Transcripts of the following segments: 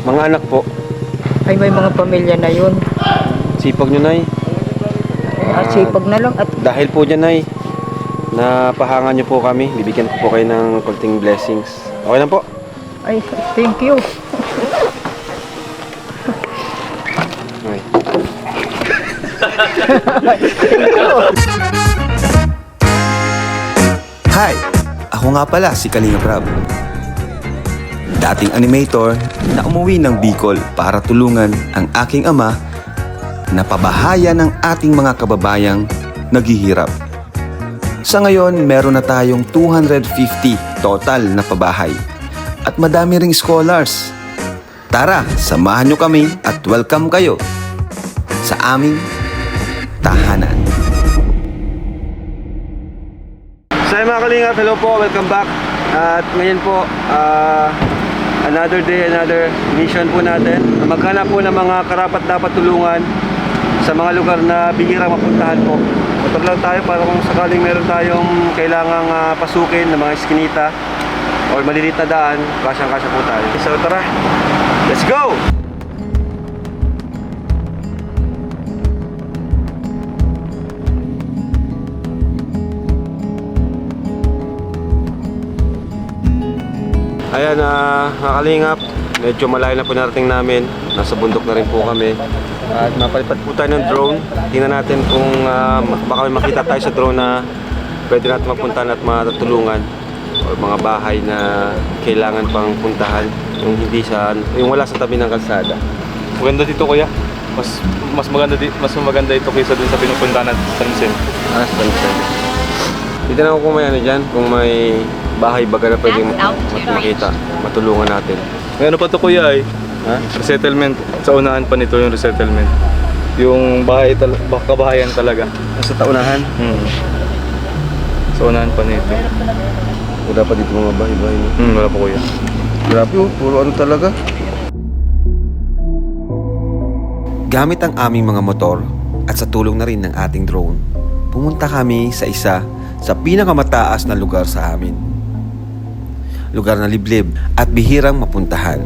Mga anak po. Ay, may mga pamilya na yun. Sipag nyo, Nay. Sipag na lang at Dahil po dyan, Nay, napahangan nyo po kami. Bibigyan ko po kayo ng konting blessings. Okay lang po? ay, thank you. Okay. Hi! Ako nga pala si Kalinga Prab. Dating animator na umuwi ng Bicol para tulungan ang aking ama na pabahayan ng ating mga kababayang naghihirap. Sa ngayon, meron na tayong 250 total na pabahay at madami ring scholars. Tara, samahan nyo kami at welcome kayo sa aming tahanan. So mga kalingap, hello po, welcome back. At ngayon po, another day, another mission po natin. Maghanap po ng mga karapat dapat tulungan sa mga lugar na bihirang mapuntahan po. Motor lang tayo para kung sakaling meron tayong kailangang pasukin ng mga iskinita o maliliit na daan, kasyang-kasya po tayo. So tara, let's go! Ayan, mga kalingap, medyo malayo na po narating namin. Nasa bundok na rin po kami. At napalipad po tayo ng drone. Tingnan natin kung baka may makita tayo sa drone na pwede natin mapuntahan at matutulungan. O mga bahay na kailangan pang puntahan. Yung wala sa tabi ng kalsada. Maganda dito kuya. Mas maganda ito kaysa dun sa pinupuntahan natin sa San Sansen. Dito na ako kung may ano dyan, kung may bahay baga na pwedeng makita, matulungan natin. May ano pa to kuya eh. Ha? Resettlement. Sa unahan pa nito yung resettlement. Yung kabahayan talaga. Sa taunahan? Sa unahan pa nito. Wala pa dito mga bahay-bahay. Wala pa kuya. Grabe oh, puro ano talaga. Gamit ang aming mga motor at sa tulong na rin ng ating drone, pumunta kami sa isa sa pinakamataas na lugar sa amin. Lugar na liblib at bihirang mapuntahan.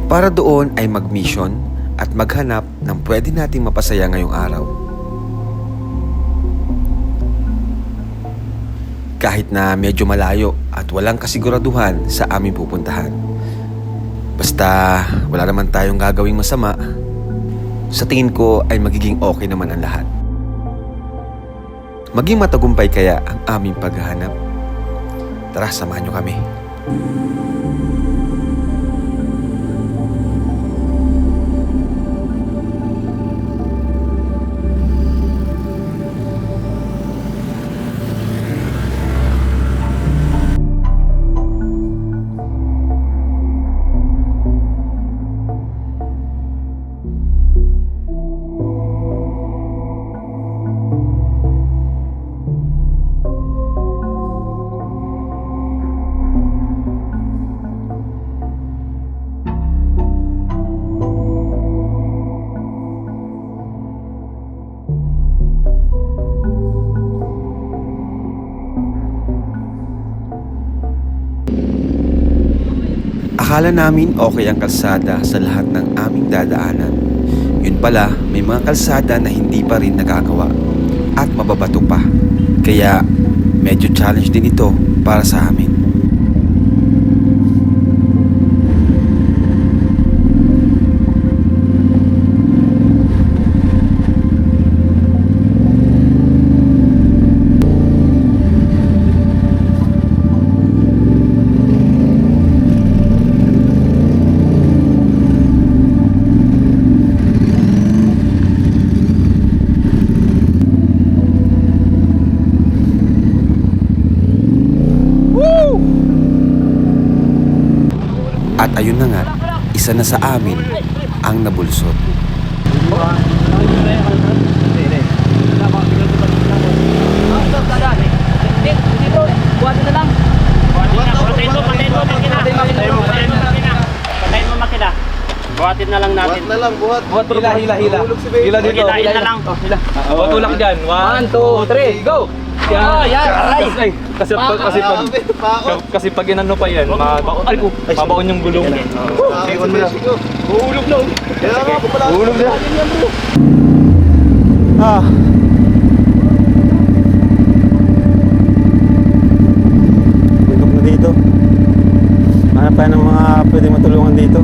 Para doon ay mag-mission at maghanap ng pwede nating mapasaya ngayong araw. Kahit na medyo malayo at walang kasiguraduhan sa aming pupuntahan. Basta wala naman tayong gagawing masama, sa tingin ko ay magiging okay naman ang lahat. Maging matagumpay kaya ang aming paghahanap? Tara, samahan nyo kami. Akala namin okay ang kalsada sa lahat ng aming dadaanan. Yun pala, may mga kalsada na hindi pa rin nagagawa at mababato pa. Kaya medyo challenge din ito para sa amin. At ayun na nga, isa na sa amin ang nabulsot. Buhatin na lang. Patayin mo makina. Buhatin na lang natin. Buhat na lang, buhat. Hila dito. Hilain na lang. Tulak dyan. 1, 2, 3, go! Kasi pag inano pa yan, mabaon yung gulong. Uulog na. Uulog na. Ah. Bundok na dito. Hanap tayo ng mga pwede matulungan dito.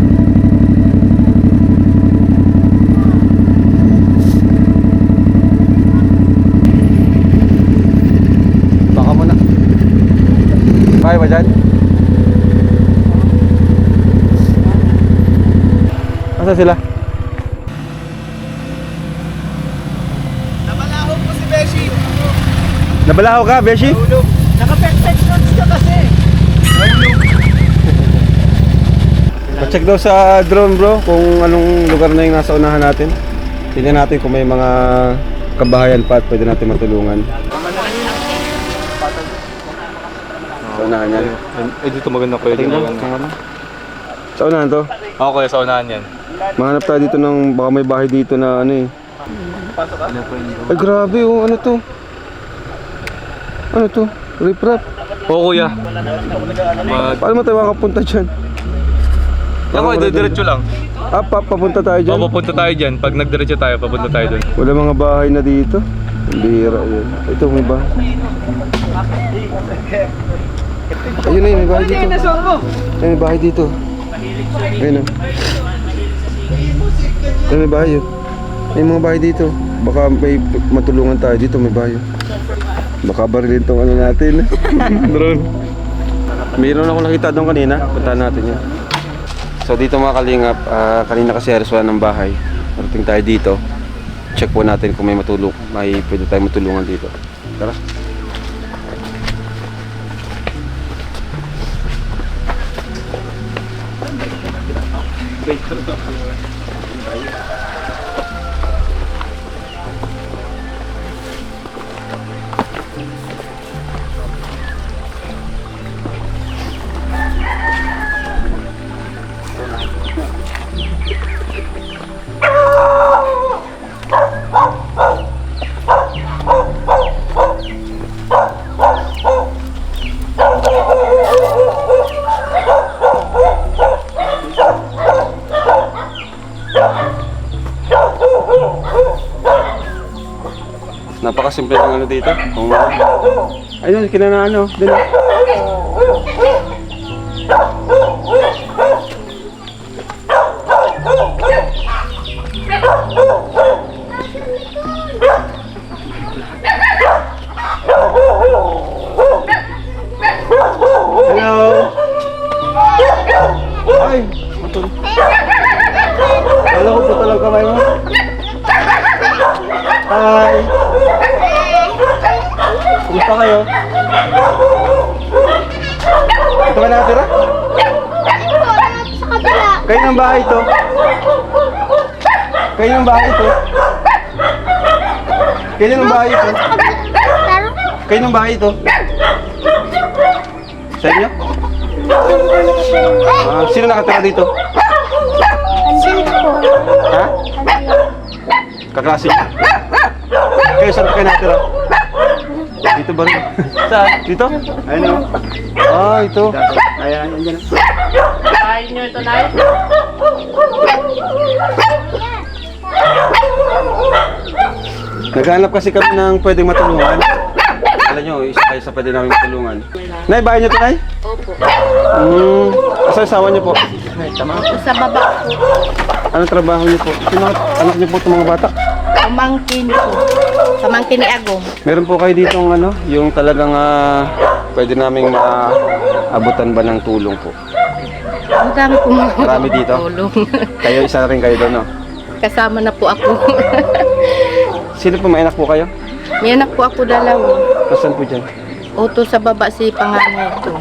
Baka muna. Kaya ba dyan? Asa sila? Nabalaho ka, Beshi? Naka-perfect notes ka kasi. Pa-check daw sa drone bro kung anong lugar na yung nasa unahan natin. Tingnan natin kung may mga kabahayan pa at pwede natin matulungan. Sa unahan yan. Dito maganda pwede Tingnan na. mo. Sa unahan to. Ako kuya, sa unahan yan. Mahanap tayo dito ng baka may bahay dito na ano eh. Ay grabe oh, ano to? Ano to? Riprap. Oo kuya. Paano mo tayo makapunta dyan? Ako, diretso lang. Ah, papunta tayo dyan? Papunta tayo dyan. Pag nagdiretso tayo, papunta tayo dun. Wala mga bahay na dito. Bihira yun. Ito may bahay. Ayun na yun, may bahay dito. Ay, may bahay dito. Ayun o. Ay, may bahay yun. May mga bahay dito. Baka may matulungan tayo dito, may bahay yun. Baka barilin tong ano natin. Drone. Mayroon akong nakita doon kanina. Puntahan natin yun. So dito mga kalingap, kanina kasi halos wala ng bahay. Parating tayo dito. Check po natin kung may pwede tayo matulungan dito. Tara. Napakasimple ng ano dito. Ayun, kinana ano. Dali. Hello. Ay, matun. Kala ko puto lang kamay mo. Hi. Kumusta kayo? Ito ka nakatira? Kayo ng bahay ito? Kayo ng bahay ito? Kayo ng bahay ito? Kayo ng bahay ito? Sa inyo? Sino nakatira dito? Ha? Kaklase niyo? Kayo saan kayo nakatira? Dito ba rin? Saan? Dito? Ayun o. Ah, ito. Ayan, andyan. Bahay nyo ito, Nay? Naghahanap kasi kami ng pwedeng matulungan. Alam nyo, isa kayo sa pwede namin matulungan. Nay, bahay niyo ito, Nay? Opo. Asa asawa niyo po? Sa baba po. Anong trabaho niyo po? Sino anak niyo po itong mga bata? Pamangkin ko. Pamangkin ni Agong. Meron po kayo dito ano, yung talagang pwede naming maabutan ba ng tulong po? Ang dami po mga Marami dito? tulong. Kayo, isa na rin kayo doon, no? Kasama na po ako. Sino po, may anak po kayo? May anak po ako dalawa. Nasaan po dyan? Oto sa baba si panganay ko.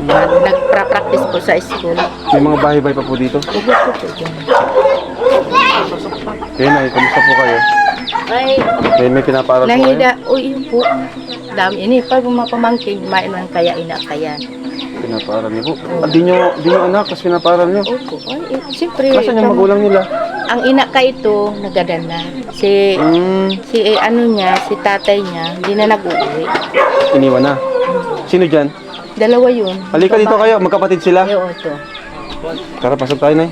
Nagpra-practice po sa school. May mga bahay-bahay pa po dito? Ugo po dyan. Kaya na, kamusta po kayo? Ay, May pinaparal po kayo? nahida. Uy, yun po. Dami ini. Pag mga pamangkin, mainan kaya inakayan. Pinaparal niyo po? Di nyo anak, tapos pinaparal niyo? Opo. Ay, siyempre. Nasaan yung magulang nila? ang ina ka ito, nagadan na. Si si tatay niya, hindi na nag-uwi. Iniwan na. Sino dyan? Dalawa yun. Halika dito kayo, magkapatid sila. Oo, ito. Tara, pasok tayo, Nay.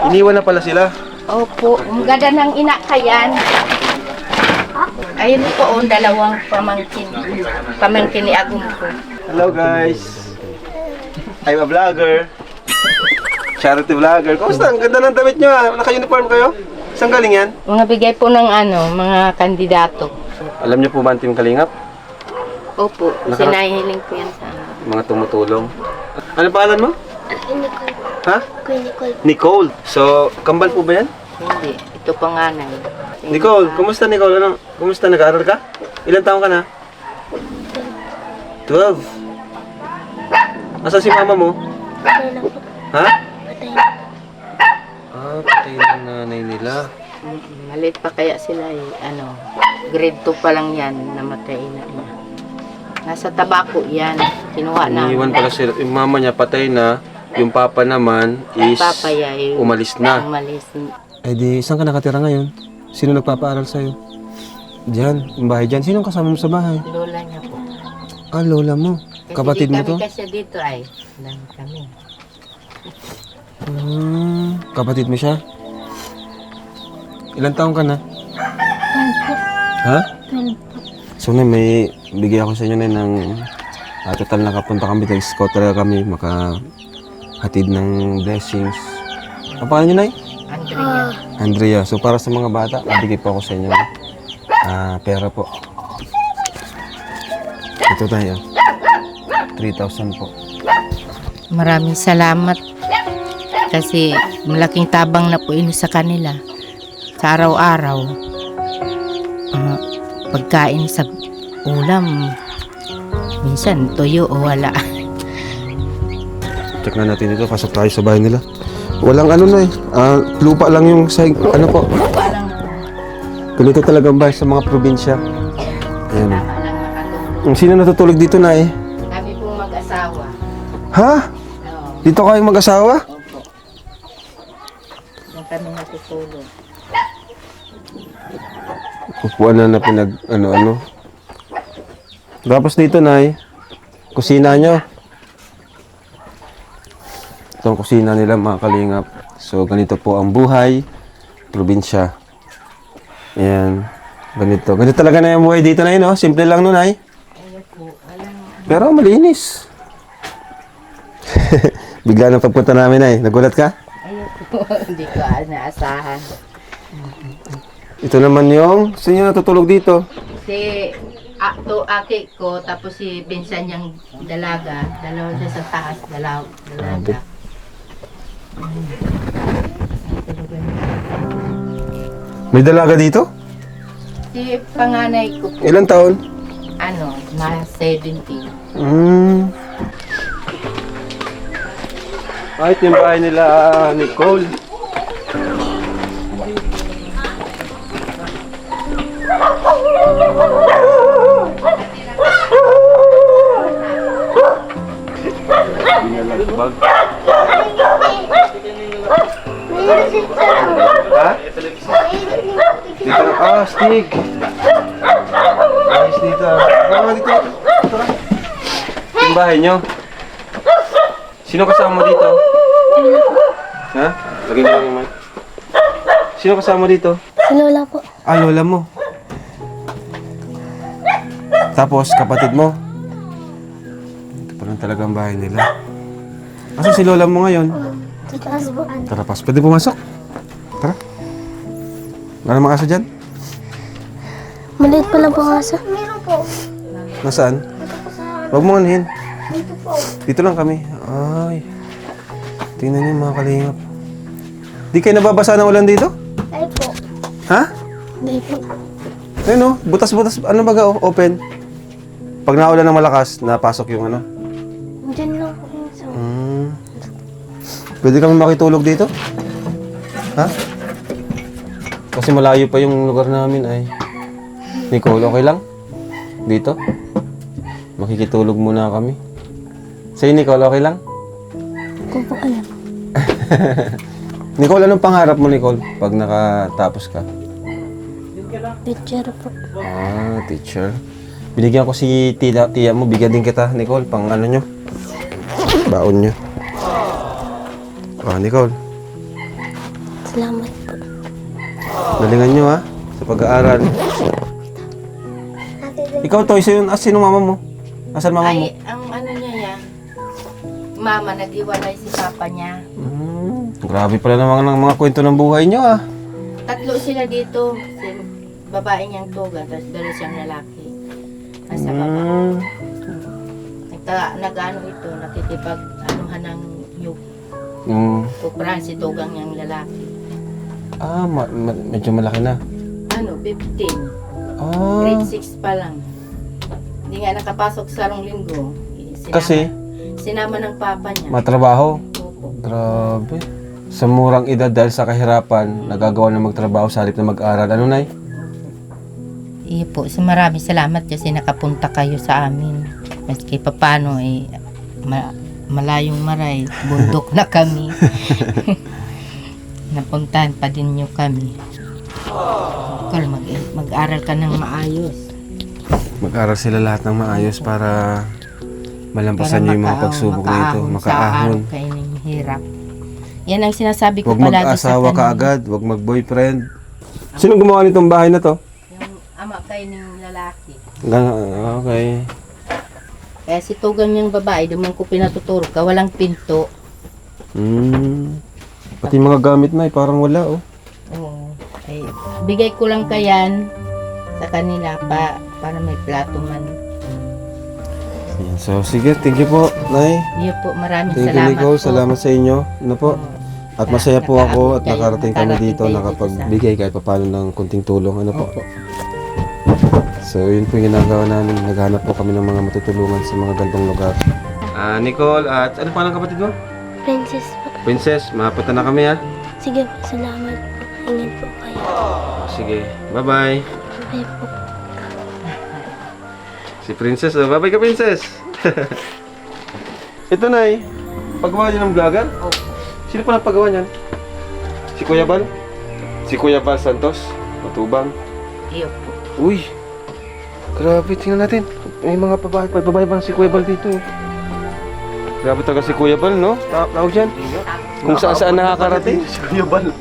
Iniwan na pala sila. Opo, magadan ng ina ka yan. Ayun po, dalawang pamangkin. Pamangkin ni Agum ko. Hello guys! I'm a vlogger. Charity vlogger. Kumusta? Ang ganda ng damit nyo ah. Naka-uniform kayo? Saan galing yan? Mga bigay po ng mga kandidato. Alam niyo po ba ang Team Kalingap? Opo, sinahiling ko yan sa Mga tumutulong. Ano pangalan mo? Nicole. Ha? Kuya Nicole. Nicole. So, kambal po ba yan? Hindi, ito panganay. Nicole, kumusta Nicole? Kumusta? Nag-aaral ka? Ilan taong ka na? 12. Asa si mama mo? Patay na po. Ha? Patay na. Ah, patay na nanay nila. Maliit pa kaya sila grade 2 pa lang yan, namatay na niya. Nasa tabako yan, kinuha na. Iniwan pala sila. Yung mama niya patay na. Yung papa naman is Papaya, umalis na. Umalis. Eh di, saan ka nakatira ngayon? Sino nagpapaaral sa'yo? Diyan, yung bahay dyan. Sino ang kasama mo sa bahay? Lola niya po. Ah, lola mo. Kasi Kapatid di mo to? kami kasi dito ay, lang kami. Kapatid mo siya? Ilan taong ka na? Ha? So na may bigay ako sa inyo na ng total nakapunta kami, nag-scout talaga kami, makahatid ng blessings. Ang pangalan niyo, Nay? Andrea. Andrea. So para sa mga bata, mabigay po ako sa inyo pera po. Ito tayo. 3,000 po. Maraming salamat kasi malaking tabang na po ino sa kanila. Sa araw-araw, pagkain sa ulam, minsan tuyo o wala. Check na natin ito. Pasok tayo sa bahay nila. Walang lupa lang yung sa po. Ganito talagang bahay sa mga probinsya. Ayan. Sino natutulog dito na eh? Kami pong mag-asawa. Ha? Oo, Dito kayong mag-asawa? opo. Yung kami natutulog. Upuan na pinag ano. Tapos dito na kusina nyo. Ito ang kusina nila mga kalingap. So ganito po ang buhay, probinsya. Ayan. Ganito. Ganito talaga na yung buhay dito na no? Simple lang nun Pero malinis. Bigla na pagpunta namin nagulat ka? Ayoko, hindi ko naasahan. Ito naman yung, saan yung natutulog dito? Si Aki ko, tapos si Binsan niyang dalaga. Dalawa siya sa taas, dalaga. May dalaga dito? Si panganay ko po, Ilang taon? na 17. Kahit yung bahay nila, Nicole. Bag. Ha? Dito na. Stig. Ayos dito. Baka dito. Tara. Yung bahay nyo. Sino kasama mo dito? Ha? Lagyan mo lang yung mic. Sino kasama mo dito? Si Lola po. Lola mo. Tapos, kapatid mo. Ito pa lang talaga ang bahay nila. Asan si Lola mo ngayon? Sa taas po. Tara, pas. Pwede pumasok. Tara. Wala namang aso dyan? Maliit pa lang po ang aso. Meron po. Nasaan? Huwag mo anuhin. Dito lang kami. Ay. Tingnan niyo mga kalingap. Di kayo nababasa ng ulan dito? Ay po. Ha? Hindi po. Ayun butas-butas. Ano baga open? Pag naulan ng malakas, napasok yung Diyan lang po yung isa. Pwede kami makitulog dito? Ha? Kasi malayo pa yung lugar namin ay. Nicole, okay lang? Dito? Makikitulog muna kami. Sa'yo, Nicole, okay lang? Kung po alam. Nicole, anong pangarap mo, Nicole, pag nakatapos ka? Teacher po. Ah, teacher. Binigyan ko si tiya mo. Bigyan din kita, Nicole, pang ano nyo. Baon nyo. Ah, Nicole. Salamat po. Galingan nyo, ha? Sa pag-aaral. Ikaw, Toy, sino mama mo? Asan mama mo? Ay, ang ano niya yan, mama, nag-iwalay si papa niya. Grabe pala naman ng mga kwento ng buhay nyo, ah. Tatlo sila dito. Si babae niyang tuga, tapos dalawa siyang lalaki. Nasa baba. Nag-ano ito, nakikipag-anuhan ng nyug. Tuprahan si tugang niyang lalaki. Ah, medyo malaki na. Ano, 15. Ah, Grade 6 pa lang. Hindi nga nakapasok sa arong linggo. Kasi? Sinama ng papa niya. matrabaho. Opo. Grabe. Sa murang edad dahil sa kahirapan, nagagawa na magtrabaho sa halip na mag-aral. Ano, Nay? Iyo po, maraming salamat kasi nakapunta kayo sa amin. Maski papano malayong maray, bundok na kami. Napuntahan pa din nyo kami. Nicole, mag-aral ka ng maayos. Mag-aral sila lahat ng maayos para malampasan nyo yung mga pagsubok na ito. Sa Makaahon. araw kayo ng hirap. Yan ang sinasabi ko Huwag palagi sa mag-asawa ka kanila. agad. Huwag mag-boyfriend. Sino gumawa nitong bahay na to? Yung ama kayo ng lalaki. Okay. Kaya si tugang niyang babae, duman ko pinatuturo ka, walang pinto. Pati mga gamit na parang wala, oh. Oo. Ay, bigay ko lang kayan sa kanila para may plato man. Yan. So, sige. Thank you po, Nay. Iyo po, maraming Thank you, salamat Nicole. po. Salamat sa inyo. Ano po? At masaya po ako at nakarating kami dito, kayo nakapagbigay kahit paano ng kunting tulong. Ano po? Opo. So, yun po yung ginagawa namin. Naghanap po kami ng mga matutulungan sa mga gantong lugar. Nicole, at ano pa ng kapatid mo? Princess po. Princess, mapunta na kami, ha? Sige po, salamat po. Ingat po kayo. Sige, bye-bye. Bye po. Si Princess, oh. Bye-bye ka, Princess. Ito, Nay. Paggawa niyo ng vlogger? Opo. Sino pa nagpagawa niyan? Si Kuya Bal? Si Kuya Bal Santos? Matubang? Iyo po. Uy! Grabe, tingnan natin. May mga babae pa si Kuya Bal dito. Grabe talaga si Kuya Bal, no? Tawag dyan. Kung saan nakakarating. Si Kuya Bal.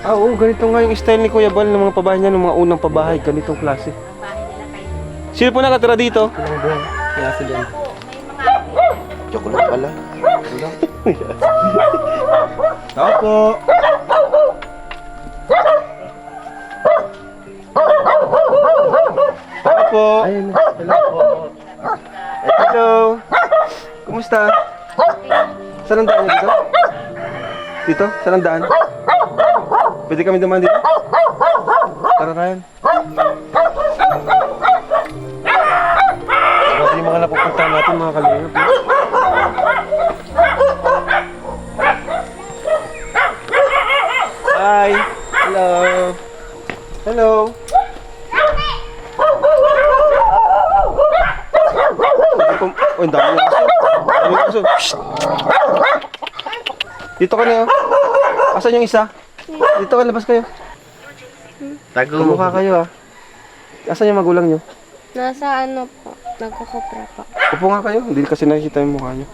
Ah, oo, ganito nga yung style ni Kuya Bal ng mga pabahay niya, ng mga unang pabahay, ganitong klase. Sino po nakatira dito? Kaya si Dan. Chocolate pala. Tao po. Tao po. Hello. Kumusta? Saan ang daan niyo dito? Dito? Saan ang daan? Pwede kami dumaan dito? Tara, Ryan. Grabe yung mga napupuntahan natin, mga kalingap. Hi! Hello! Hello! Oh, ang dami ng aso. Ang dami ng aso. Psst! Dito ka na, oh. Asan yung isa? Dito ka, labas kayo. Kumukha kayo, ah. Asan yung magulang nyo? Nasa ano po, nagkukupra po. Upo nga kayo, hindi kasi nakikita yung mukha nyo.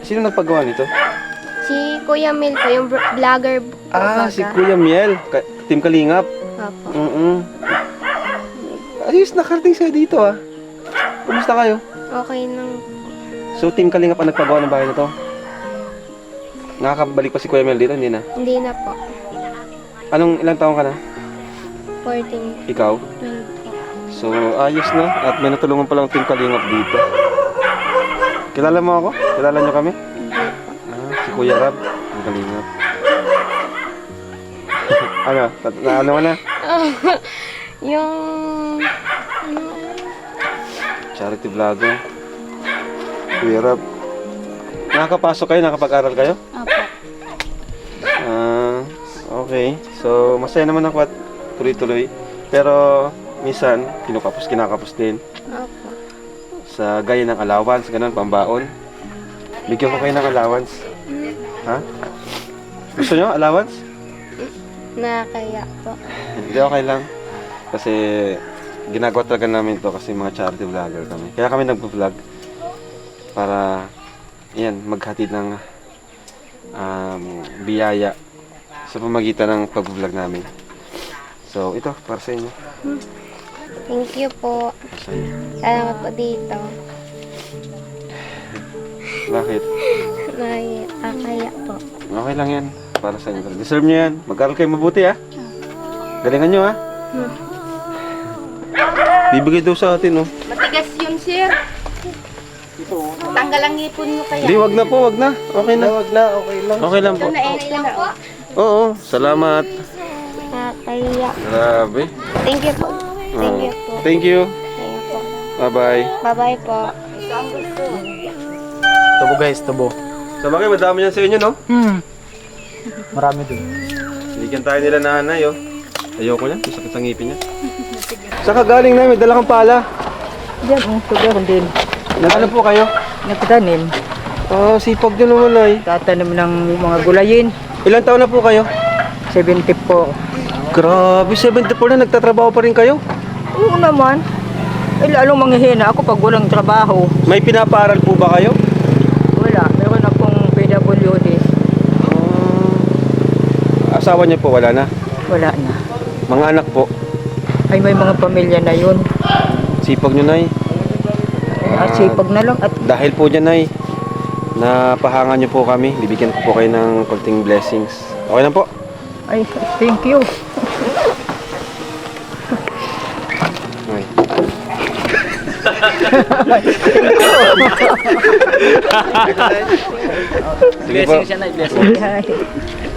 Sino nagpagawa nito? Si Kuya Mil po, yung vlogger po. Ah, si Kuya Miel. Team Kalingap. Opo. Ayos, nakarating sa'yo dito, ah. Kumusta kayo? Okay nang So, Team Kalingap ang nagpagawa ng bahay na to? Nakakabalik pa si Kuya Miel dito? Hindi na. hindi na po. Ilang taon ka na? 14, Ikaw? 20. So, ayos na. At may natulungan palang Team Kalingap dito. Kilala mo ako? Kilala nyo kami? Si Kuya Rab. Team Kalingap. Ano mo na? Yung... Charity vlogger. Kuya Rab. Nakakapasok kayo? Nakapag-aral kayo? Opo. Okay. So, masaya naman ako at tuloy-tuloy. Pero, minsan, kinakapos din. Opo. Sa gaya ng allowance, ganun, pambaon. Bigyan ko kayo ng allowance. Ha? Gusto nyo allowance? Nakakaya po. Hindi, okay lang. Kasi ginagawa talaga namin to kasi mga charity vlogger kami. Kaya kami nagpo-vlog para yan, maghatid ng biyaya sa pamagitan ng pag-vlog namin. So, ito, para sa inyo. Thank you po. Salamat po dito. Bakit? Nakakaya po. Okay lang yan. Para sa inyo. Deserve nyo yan. Mag-aral kayo mabuti, ha? Galingan nyo, ha? Bibigay daw sa atin, oh. Matigas yun, sir. Tanggal ang ngipon mo kaya. Hindi, wag na po, wag na. Okay na. Wag na, okay lang. Okay lang po. Lang po. Oo, salamat. Nakakaya. Grabe. Thank you po. Thank you po. Thank you. Thank you po. Bye-bye. Bye-bye po. Tubo guys, tubo. Sa bagay, madami yan sa inyo, no? Marami dun. Bigyan tayo nila nanay, oh. Ayoko niya, masakit sa ngipin niya. Saan ka galing na? May dala kang pala. Diyan, tugaran din. Ano po kayo? Nagtanim. Sipag din naman, ay. Tatanim ng mga gulayin. Ilang taon na po kayo? 70 po. Grabe, 74 na. Nagtatrabaho pa rin kayo? Oo naman. Lalong manghihina ako pag walang trabaho. May pinapaaral po ba kayo? Wala. Meron akong PWD. Asawa niyo po, wala na. Wala na. Mga anak po. Ay, may mga pamilya na yun. Sipag niyo, nay. At sipag na lang. At Dahil po dyan, nay, napahangan niyo po kami. Bibigyan ko po kayo ng konting blessings. Okay lang po? ay, thank you. Okay. Sige po.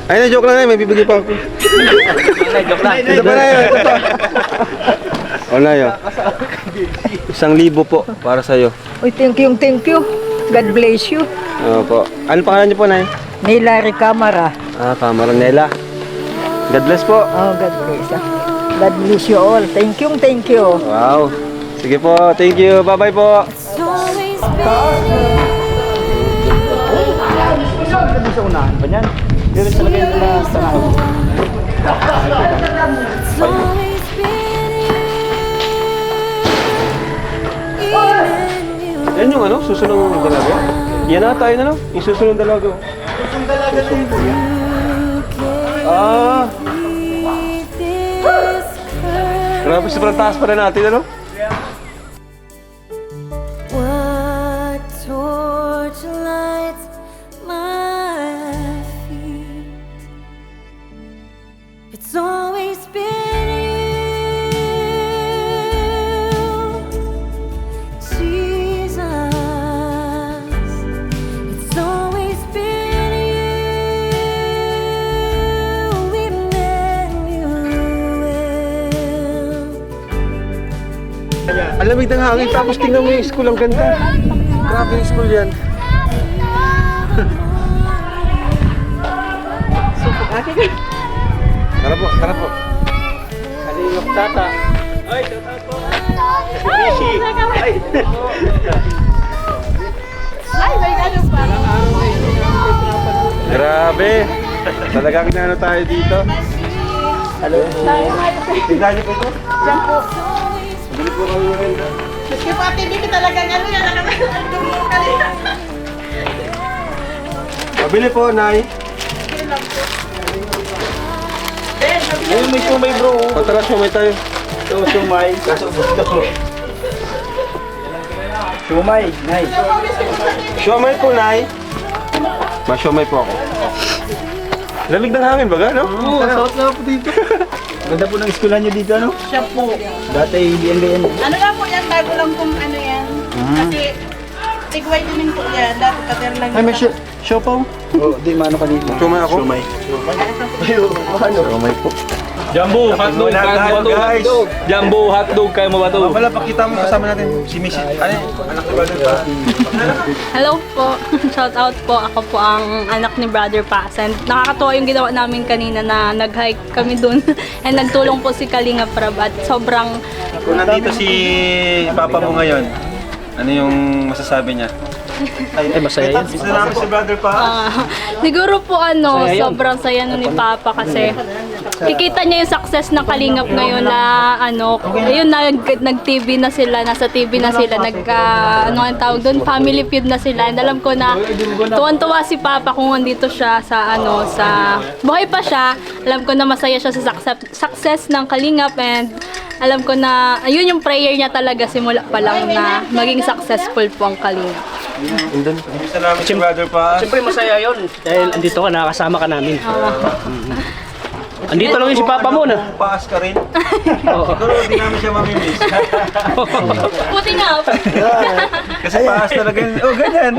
Ay, na-joke lang, nay. May bibigay pa ako. Joke lang. Ito pa, nay. Ito pa. O, nay, oh. 1,000 po para sa'yo. Uy, thank you, thank you. God bless you. Opo. Ano pangalan niyo po, nay? Nilari Camara. Camaranela. God bless po. Oh, God bless. God bless you all. Thank you, thank you. Wow. Sige po. Thank you. Bye-bye po. Sa unahan pa niyan. Pero talaga yung sa unahan. Yan yung ano, susunod ng dalaga. Yan na tayo na, no? Yung susunod ng dalaga. Susunod dalaga din. Grabe, sobrang taas pa rin natin, ano? What torch lights my feet? It's always been you, Jesus. It's always been you, Emmanuel. Ang lamig ng hangin, tapos tingnan mo yung school, ang ganda. Grabe yung school yan. Tara po, tara po. Kalinok tata. Ay, tata po. Grabe. Talagang ano tayo dito. Hello. Tignan niyo po ito. Diyan po. Bili po kami rin. Maski po ate, hindi talagang ano yan. Pabili po, Nay. Ayun, may sumay bro. Patara, sumay tayo. Ito, sumay. Kaso gusto ko. Sumay, nice. Sumay po, Nay. Masumay po ako. Lamig ng hangin baga, no? Oo, sarap na po dito. Ganda po ng eskwela nyo dito, ano? Siya po. Dati, BNBN. Ano lang po yan, bago lang pong ano yan. Kasi, tigway din po yan. Dati kater lang Ay, may siopaw. Oo, di maano ka dito. Sumay ako. Sumay. Sumay po. Jumbo hotdog, Guys. Jumbo hotdog, kaya mo ba ito? Wala, pakita mo kasama natin. Si Missy. Ano yun? Anak ni Brother pa. Hello po. Shout out po. Ako po ang anak ni Brother Paz. And nakakatuwa yung ginawa namin kanina na nag-hike kami dun. And nagtulong po si Kalinga Prab at sobrang Kung nandito si Papa mo ngayon, ano yung masasabi niya? Ay, masaya yan. Gusto namin si Brother pa. Siguro po Saya yan. sobrang saya nun ni Papa kasi kikita niya yung success ng Kalingap ngayon na ayun nag-TV na sila, nasa TV na sila, ano ang tawag doon, family feud na sila. And alam ko na tuwan-tuwa si Papa kung andito siya sa sa buhay pa siya. Alam ko na masaya siya sa success ng Kalingap and alam ko na ayun yung prayer niya talaga simula pa lang na maging successful po ang Kalingap. Gusto namin si Brother pa. Siyempre masaya yun. Dahil andito ka, nakakasama ka namin. Andito lang yung si Papa mo na. Paas ka rin. Siguro hindi namin siya mamimiss. Buti nga. Kasi paas talaga yun. Oh, ganyan.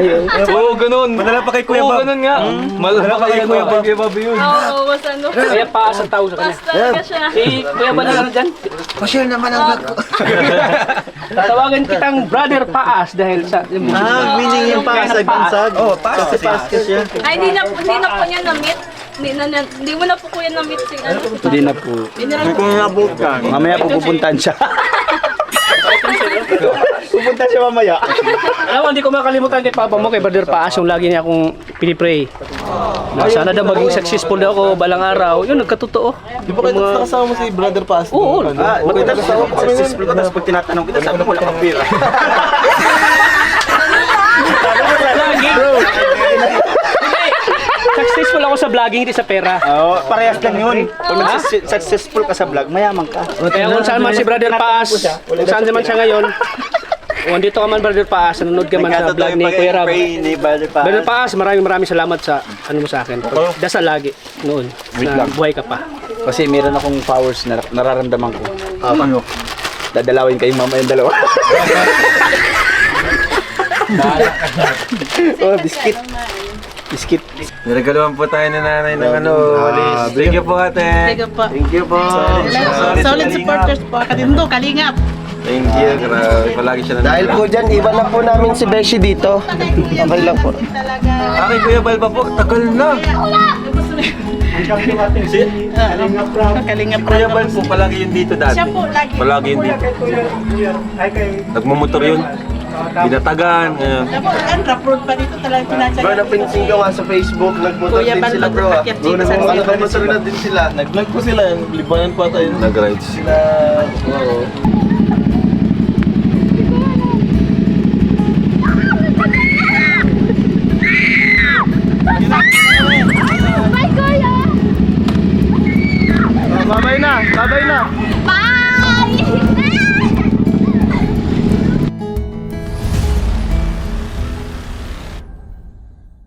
Oo, ganun. Madala pa kay Kuya Oo, Bob. ganun nga. Malala pa kay Kuya Bob yun. Oo, mas Kaya paas ang tao sa kanya. Mas talaga siya. Si Kuya ba na dyan? Pa-share naman ang vlog ko. Tatawagan kitang Brother Paas dahil sa... meaning yung paasag bansag. Oh, paas. Kasi paas ka siya. Ay, hindi na po niya na-meet. Hindi mo na po kuya na-meet si ano. Hindi na po. Kung nabot ka. Mamaya po pupuntahan siya. Pupunta siya mamaya. Alam mo, hindi ko makalimutan kay Papa mo, kay Brother Paas, yung lagi niya akong pinipray. Na sana daw maging successful daw ako balang araw. Yun, nagkatotoo. Di ba kayo nakasama mo si Brother Paas? Oo. Magkita sa successful ka, tapos pag tinatanong kita, sabi mo wala kang pera. Successful ako sa vlogging, hindi sa pera. Oo, parehas lang yun. Pag successful ka sa vlog, mayaman ka. Kaya kung saan man si Brother Paas, kung saan naman siya ngayon, kung andito ka man Brother Paas, nanonood ka man sa vlog ni Kuya Rab. Ni Brother Paas. Brother Paas, maraming salamat sa ano mo sa akin. Dasal lagi noon na buhay ka pa. Kasi meron akong powers na nararamdaman ko. Ano? Dadalawin kayong mama yung dalawa. Oh, biskit. Biskit. Niregaluhan po tayo ni nanay ng walis. Thank you po ate. Thank you po. Thank you po. Solid supporters po. Katindo, Kalingap. Thank you. Grabe. Palagi siya nandito. Dahil po dyan, iba na po namin si Beshi dito. Okay lang po. Aking Kuya Balba po, tagal na. Kalingap Kuya Bal po, palagi yun dito dati. Siya po, lagi. Palagi yun dito. Nagmumotor yun. Binatagan. Ang road pa dito talaga pinatsaga. Bro, napinsin ko nga sa Facebook, nagmotor Kuya din Bal, sila bro. akyat dito sa Nagmotor na din sila. Nag-vlog po sila, libanan pa tayo. Nag-rides. Sila, oo. Babay na, babay na.